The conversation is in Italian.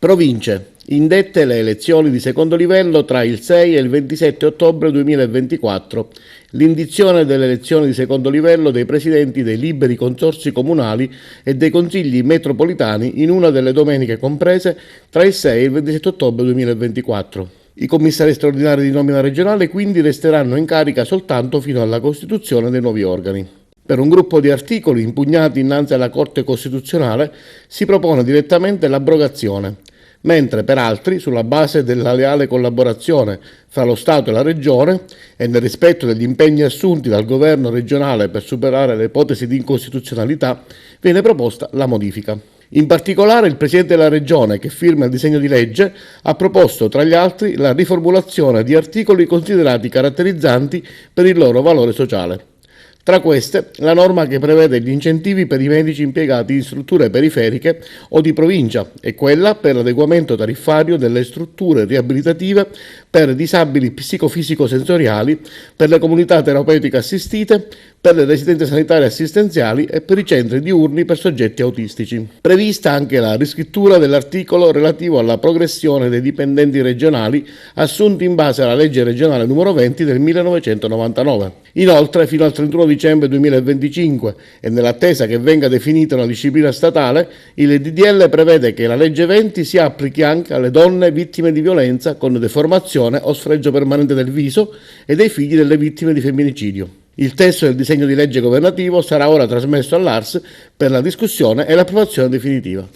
Province. Indette le elezioni di secondo livello tra il 6 e il 27 ottobre 2024. L'indizione delle elezioni di secondo livello dei presidenti dei liberi consorzi comunali e dei consigli metropolitani in una delle domeniche comprese tra il 6 e il 27 ottobre 2024. I commissari straordinari di nomina regionale quindi resteranno in carica soltanto fino alla costituzione dei nuovi organi. Per un gruppo di articoli impugnati innanzi alla Corte Costituzionale si propone direttamente l'abrogazione, mentre per altri, sulla base della leale collaborazione fra lo Stato e la Regione e nel rispetto degli impegni assunti dal governo regionale per superare le ipotesi di incostituzionalità, viene proposta la modifica. In particolare il Presidente della Regione, che firma il disegno di legge, ha proposto tra gli altri la riformulazione di articoli considerati caratterizzanti per il loro valore sociale. Tra queste, la norma che prevede gli incentivi per i medici impiegati in strutture periferiche o di provincia e quella per l'adeguamento tariffario delle strutture riabilitative per disabili psicofisico-sensoriali, per le comunità terapeutiche assistite, per le residenze sanitarie assistenziali e per i centri diurni per soggetti autistici. Prevista anche la riscrittura dell'articolo relativo alla progressione dei dipendenti regionali assunti in base alla legge regionale numero 20 del 1999. Inoltre, fino al 31 dicembre 2025 e nell'attesa che venga definita una disciplina statale, il DDL prevede che la legge 20 si applichi anche alle donne vittime di violenza con deformazione o sfregio permanente del viso e dei figli delle vittime di femminicidio. Il testo del disegno di legge governativo sarà ora trasmesso all'ARS per la discussione e l'approvazione definitiva.